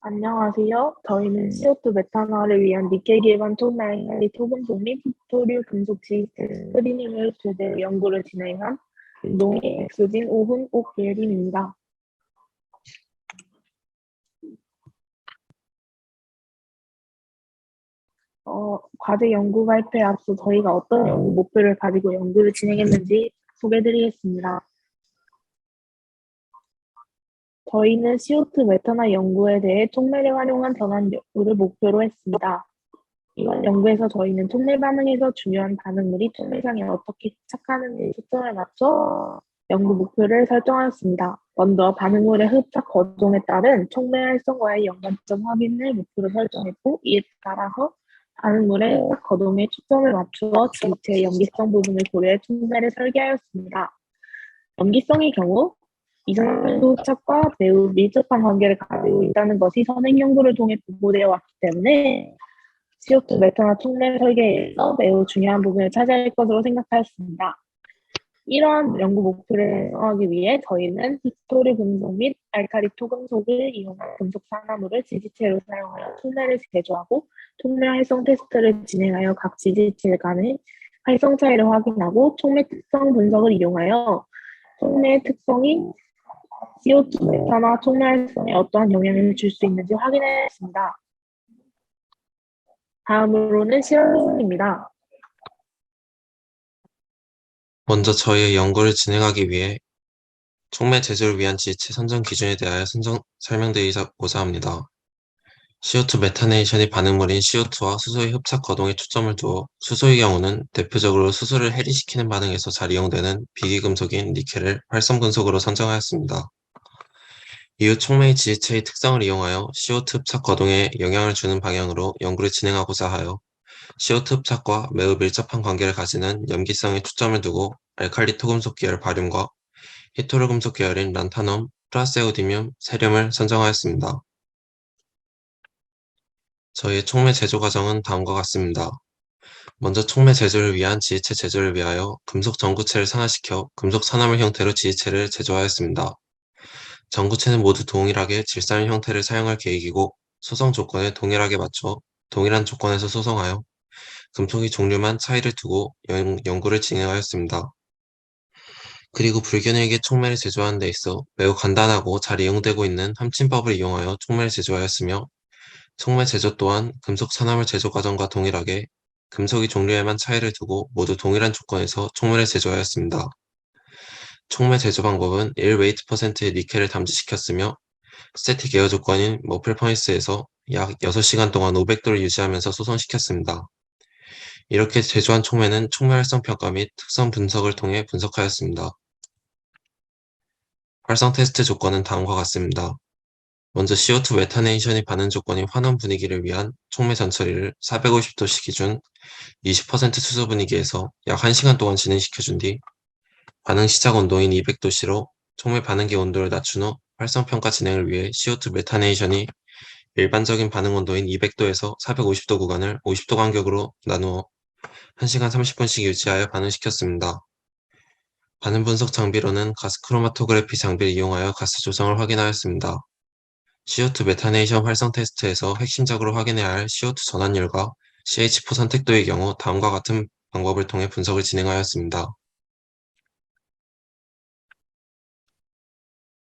안녕하세요. 저희는 CO2 메탄올을 위한 니켈 기반 톤라인 토금속 및 히토류 금속 지질 스크리닝을 주제로 연구를 진행한 농의 엑소진 오훈 옥예림입니다. 과제 연구 발표에 앞서 저희가 어떤 연구 목표를 가지고 연구를 진행했는지 소개해드리겠습니다. 저희는 CO2 메탄올 연구에 대해 촉매를 활용한 전환 연구를 목표로 했습니다. 이번 연구에서 저희는 촉매 반응에서 중요한 반응물이 촉매상에 어떻게 흡착하는지 초점을 맞춰 연구 목표를 설정하였습니다. 먼저 반응물의 흡착 거동에 따른 촉매 활성과의 연관점 확인을 목표로 설정했고, 이에 따라서 반응물의 흡착 거동에 초점을 맞추어 지체의 염기성 부분을 고려해 촉매를 설계하였습니다. 염기성의 경우 이산화탄소 흡착과 매우 밀접한 관계를 가지고 있다는 것이 선행 연구를 통해 보고되어 왔기 때문에 CO2 메탄올 촉매 설계에서 매우 중요한 부분을 차지할 것으로 생각하였습니다. 이러한 연구 목표를 달성하기 위해 저희는 히토리 금속 및 알카리 토금속을 이용한 금속 산화물을 지지체로 사용하여 촉매를 제조하고 촉매 활성 테스트를 진행하여 각 지지체 간의 활성 차이를 확인하고 촉매 특성 분석을 이용하여 촉매의 특성이 CO2 메탄올 촉매 활성에 어떠한 영향을 줄 수 있는지 확인하였습니다. 다음으로는 실험입니다. 먼저 저희의 연구를 진행하기 위해 촉매 제조를 위한 지체 선정 기준에 대하여 설명드리고자 합니다. CO2 메타네이션이 반응물인 CO2와 수소의 흡착 거동에 초점을 두어 수소의 경우는 대표적으로 수소를 해리시키는 반응에서 잘 이용되는 비기금속인 니켈을 활성금속으로 선정하였습니다. 이후 촉매의 지지체의 특성을 이용하여 CO2 흡착 거동에 영향을 주는 방향으로 연구를 진행하고자 하여 CO2 흡착과 매우 밀접한 관계를 가지는 염기성에 초점을 두고 알칼리 토금속 계열 바륨과 히토르 금속 계열인 란타넘, 프라세오디뮴, 세륨을 선정하였습니다. 저희의 촉매 제조 과정은 다음과 같습니다. 먼저 촉매 제조를 위한 지지체 제조를 위하여 금속 전구체를 산화시켜 금속 산화물 형태로 지지체를 제조하였습니다. 전구체는 모두 동일하게 질산 형태를 사용할 계획이고 소성 조건에 동일하게 맞춰 동일한 조건에서 소성하여 금속의 종류만 차이를 두고 연구를 진행하였습니다. 그리고 불균형있게 촉매를 제조하는 데 있어 매우 간단하고 잘 이용되고 있는 함침법을 이용하여 촉매를 제조하였으며 촉매 제조 또한 금속 산화물 제조 과정과 동일하게 금속의 종류에만 차이를 두고 모두 동일한 조건에서 촉매를 제조하였습니다. 촉매 제조 방법은 1웨이트%의 니켈을 담지시켰으며 스태틱 에어 조건인 머플 퍼니스에서 약 6시간 동안 500도를 유지하면서 소성시켰습니다. 이렇게 제조한 촉매는 촉매 활성 평가 및 특성 분석을 통해 분석하였습니다. 활성 테스트 조건은 다음과 같습니다. 먼저 CO2 메타네이션이 반응 조건인 환원 분위기를 위한 촉매 전처리를 450도씨 기준 20% 수소 분위기에서 약 1시간 동안 진행시켜준 뒤 반응 시작 온도인 200도씨로 촉매 반응기 온도를 낮춘 후 활성평가 진행을 위해 CO2 메타네이션이 일반적인 반응 온도인 200도에서 450도 구간을 50도 간격으로 나누어 1시간 30분씩 유지하여 반응시켰습니다. 반응 분석 장비로는 가스 크로마토그래피 장비를 이용하여 가스 조성을 확인하였습니다. CO2 메타네이션 활성 테스트에서 핵심적으로 확인해야 할 CO2 전환율과 CH4 선택도의 경우 다음과 같은 방법을 통해 분석을 진행하였습니다.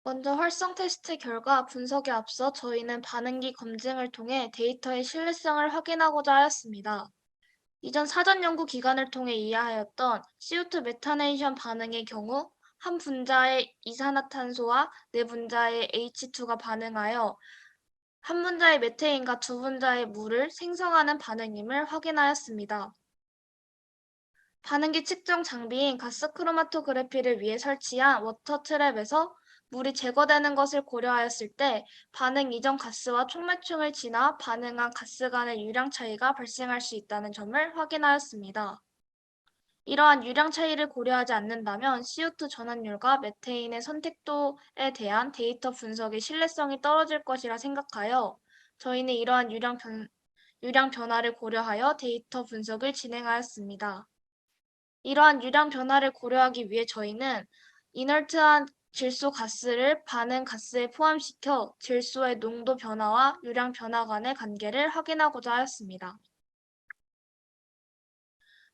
먼저 활성 테스트 결과 분석에 앞서 저희는 반응기 검증을 통해 데이터의 신뢰성을 확인하고자 하였습니다. 이전 사전 연구 기관을 통해 이해하였던 CO2 메타네이션 반응의 경우 한 분자의 이산화탄소와 네 분자의 H2가 반응하여 한 분자의 메테인과 두 분자의 물을 생성하는 반응임을 확인하였습니다. 반응기 측정 장비인 가스 크로마토그래피를 위해 설치한 워터 트랩에서 물이 제거되는 것을 고려하였을 때 반응 이전 가스와 촉매층을 지나 반응한 가스 간의 유량 차이가 발생할 수 있다는 점을 확인하였습니다. 이러한 유량 차이를 고려하지 않는다면 CO2 전환율과 메테인의 선택도에 대한 데이터 분석의 신뢰성이 떨어질 것이라 생각하여 저희는 이러한 유량 변화를 고려하여 데이터 분석을 진행하였습니다. 이러한 유량 변화를 고려하기 위해 저희는 이너트한 질소 가스를 반응 가스에 포함시켜 질소의 농도 변화와 유량 변화 간의 관계를 확인하고자 하였습니다.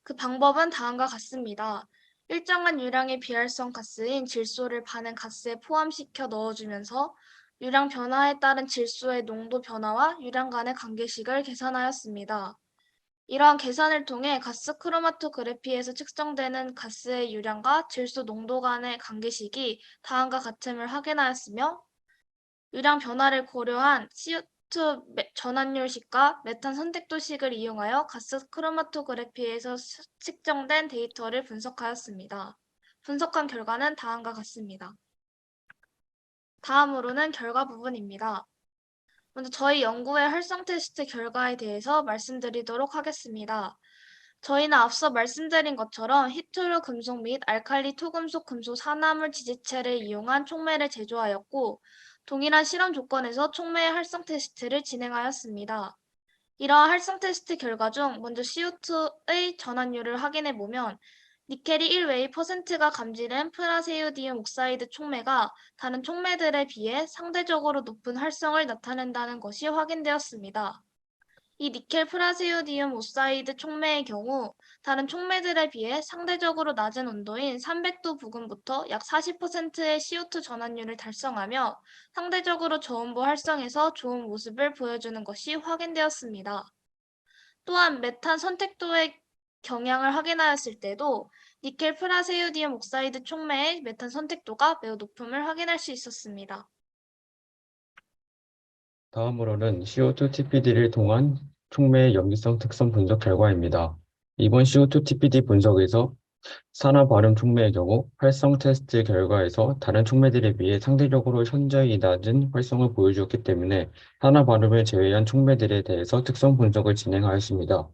그 방법은 다음과 같습니다. 일정한 유량의 비활성 가스인 질소를 반응 가스에 포함시켜 넣어주면서 유량 변화에 따른 질소의 농도 변화와 유량 간의 관계식을 계산하였습니다. 이러한 계산을 통해 가스 크로마토그래피에서 측정되는 가스의 유량과 질소 농도 간의 관계식이 다음과 같음을 확인하였으며, 유량 변화를 고려한 CO2 전환율식과 메탄 선택도식을 이용하여 가스 크로마토그래피에서 측정된 데이터를 분석하였습니다. 분석한 결과는 다음과 같습니다. 다음으로는 결과 부분입니다. 먼저 저희 연구의 활성 테스트 결과에 대해서 말씀드리도록 하겠습니다. 저희는 앞서 말씀드린 것처럼 히트루 금속 및 알칼리 토금속 금속 산화물 지지체를 이용한 촉매를 제조하였고, 동일한 실험 조건에서 촉매의 활성 테스트를 진행하였습니다. 이러한 활성 테스트 결과 중 먼저 CO2의 전환율을 확인해 보면, 니켈이 1웨이 %가 감지된 프라세우디움 옥사이드 촉매가 다른 촉매들에 비해 상대적으로 높은 활성을 나타낸다는 것이 확인되었습니다. 이 니켈 프라세우디움 옥사이드 촉매의 경우 다른 촉매들에 비해 상대적으로 낮은 온도인 300도 부근부터 약 40%의 CO2 전환율을 달성하며 상대적으로 저온보 활성에서 좋은 모습을 보여주는 것이 확인되었습니다. 또한 메탄 선택도의 경향을 확인하였을 때도 니켈 프라세우디움 옥사이드 촉매의 메탄 선택도가 매우 높음을 확인할 수 있었습니다. 다음으로는 CO2 TPD를 통한 촉매의 염기성 특성 분석 결과입니다. 이번 CO2 TPD 분석에서 산화 발음 촉매의 경우 활성 테스트 결과에서 다른 촉매들에 비해 상대적으로 현저히 낮은 활성을 보여주었기 때문에 산화 발음을 제외한 촉매들에 대해서 특성 분석을 진행하였습니다.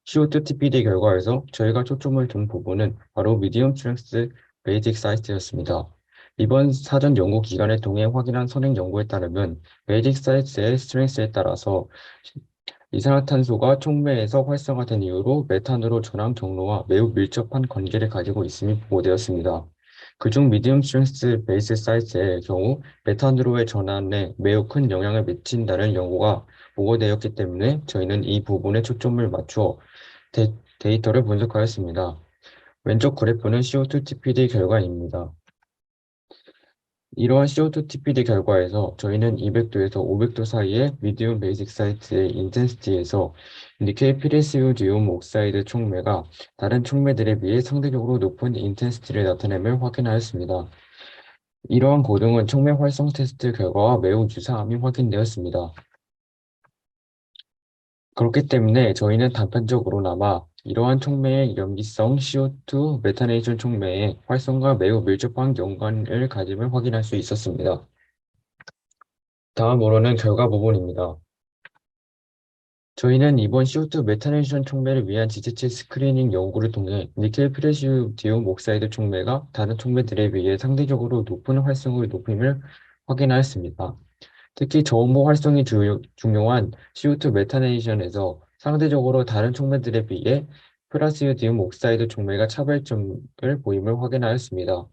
CO2 TPD 결과에서 저희가 초점을 둔 부분은 바로 미디엄 스트렝스 베이직 사이트였습니다. 이번 사전 연구 기관을 통해 확인한 선행 연구에 따르면 베이직 사이트의 스트렝스에 따라서 이산화탄소가 촉매에서 활성화된 이후로 메탄으로 전환 경로와 매우 밀접한 관계를 가지고 있음이 보고되었습니다. 그중 미디엄 스트렝스 베이스 사이트의 경우 메탄으로의 전환에 매우 큰 영향을 미친다는 연구가 보고되었기 때문에 저희는 이 부분에 초점을 맞추어 데이터를 분석하였습니다. 왼쪽 그래프는 CO2 TPD 결과입니다. 이러한 CO2 TPD 결과에서 저희는 200도에서 500도 사이의 미디움 베이직 사이트의 인텐시티에서 니켈 피레시우디움 옥사이드 촉매가 다른 촉매들에 비해 상대적으로 높은 인텐시티를 나타냄을 확인하였습니다. 이러한 고등은 촉매 활성 테스트 결과와 매우 유사함이 확인되었습니다. 그렇기 때문에 저희는 단편적으로나마 이러한 촉매의 염기성 CO2 메타네이션 촉매의 활성과 매우 밀접한 연관을 가짐을 확인할 수 있었습니다. 다음으로는 결과 부분입니다. 저희는 이번 CO2 메타네이션 촉매를 위한 지체체 스크리닝 연구를 통해 니켈 프레시디움 옥사이드 촉매가 다른 촉매들에 비해 상대적으로 높은 활성을 높임을 확인하였습니다. 특히 저온보 활성이 중요한 CO2 메타네이션에서 상대적으로 다른 촉매들에 비해 프라시디움 옥사이드 촉매가 차별점을 보임을 확인하였습니다.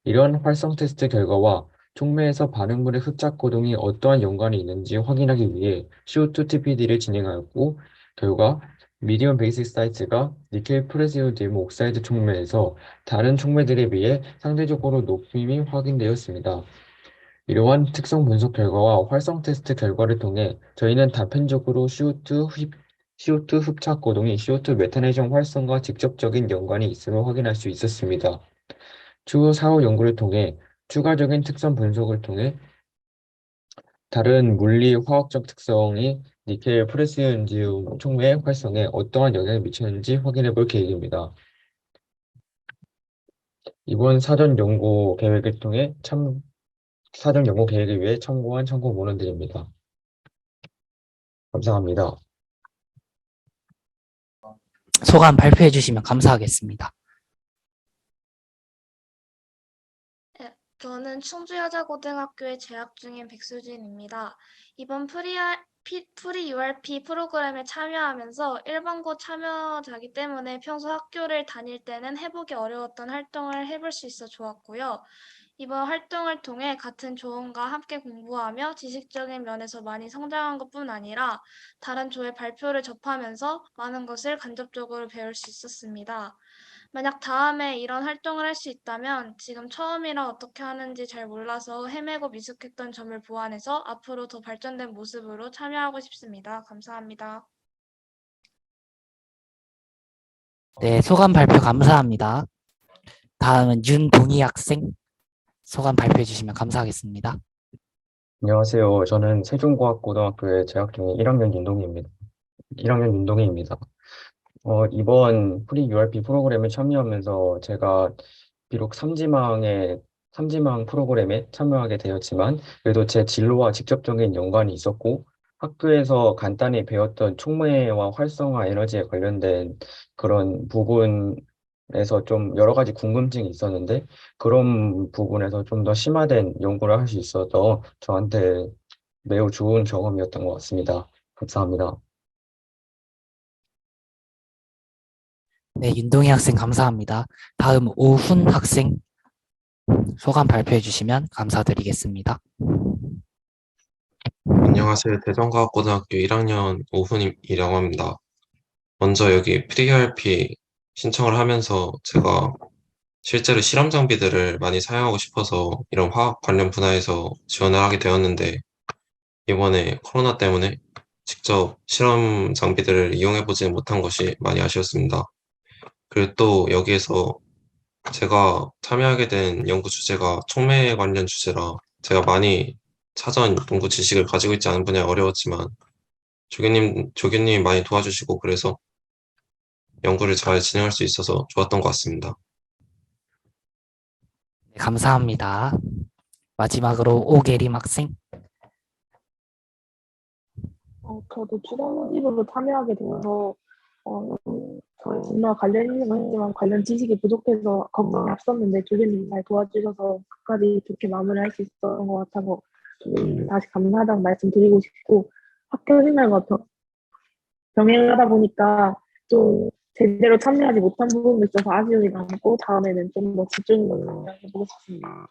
이러한 활성 테스트 결과와 촉매에서 반응물의 흡착 고동이 어떠한 연관이 있는지 확인하기 위해 CO2 TPD를 진행하였고, 결과 미디엄 베이직 사이트가 니켈 프레시디움 옥사이드 촉매에서 다른 촉매들에 비해 상대적으로 높임이 확인되었습니다. 이러한 특성 분석 결과와 활성 테스트 결과를 통해 저희는 단편적으로 CO2 흡착 고동이 CO2 메타네이션 활성과 직접적인 연관이 있음을 확인할 수 있었습니다. 추후 사후 연구를 통해 추가적인 특성 분석을 통해 다른 물리 화학적 특성이 니켈 프레시디움 촉매 활성에 어떠한 영향을 미치는지 확인해 볼 계획입니다. 이번 사전 연구 계획을 통해 사전 연구 계획을 위해 참고한 참고 문헌들입니다. 감사합니다. 소감 발표해 주시면 감사하겠습니다. 저는 충주여자고등학교에 재학 중인 백수진입니다. 이번 프리 URP 프로그램에 참여하면서 일반고 참여자이기 때문에 평소 학교를 다닐 때는 해보기 어려웠던 활동을 해볼 수 있어 좋았고요. 이번 활동을 통해 같은 조언과 함께 공부하며 지식적인 면에서 많이 성장한 것뿐 아니라 다른 조의 발표를 접하면서 많은 것을 간접적으로 배울 수 있었습니다. 만약 다음에 이런 활동을 할 수 있다면 지금 처음이라 어떻게 하는지 잘 몰라서 헤매고 미숙했던 점을 보완해서 앞으로 더 발전된 모습으로 참여하고 싶습니다. 감사합니다. 네, 소감 발표 감사합니다. 다음은 윤동희 학생 소감 발표해 주시면 감사하겠습니다. 안녕하세요. 저는 세종과학고등학교에 재학 중인 1학년 윤동희입니다. 이번 프리 URP 프로그램에 참여하면서 제가 비록 삼지망 프로그램에 참여하게 되었지만 그래도 제 진로와 직접적인 연관이 있었고 학교에서 간단히 배웠던 촉매와 활성화 에너지에 관련된 그런 부분에서 좀 여러 가지 궁금증이 있었는데 그런 부분에서 좀 더 심화된 연구를 할 수 있어서 저한테 매우 좋은 경험이었던 것 같습니다. 감사합니다. 네, 윤동희 학생 감사합니다. 다음 오훈 학생 소감 발표해 주시면 감사드리겠습니다. 안녕하세요. 대전과학고등학교 1학년 오훈이라고 합니다. 먼저 여기 프리RP 신청을 하면서 제가 실제로 실험 장비들을 많이 사용하고 싶어서 이런 화학 관련 분야에서 지원을 하게 되었는데 이번에 코로나 때문에 직접 실험 장비들을 이용해보지 못한 것이 많이 아쉬웠습니다. 그리고 또 여기에서 제가 참여하게 된 연구 주제가 촉매 관련 주제라 제가 많이 사전 연구 지식을 가지고 있지 않은 분야에 어려웠지만 조교님이 많이 도와주시고 그래서 연구를 잘 진행할 수 있어서 좋았던 것 같습니다. 네, 감사합니다. 마지막으로 오계림 학생. 저도 추천집으로 참여하게 돼서 저희 진로와 관련 있는 건 했지만 관련 지식이 부족해서 걱정이 앞섰는데 교수님이 잘 도와주셔서 끝까지 좋게 마무리할 수 있었던 것 같아서 다시 감사하다는 말씀 드리고 싶고 학교 생활과 병행하다 보니까 좀 제대로 참여하지 못한 부분도 있어서 아쉬움이 많고 다음에는 좀 더 집중해서 참여해보고 싶습니다.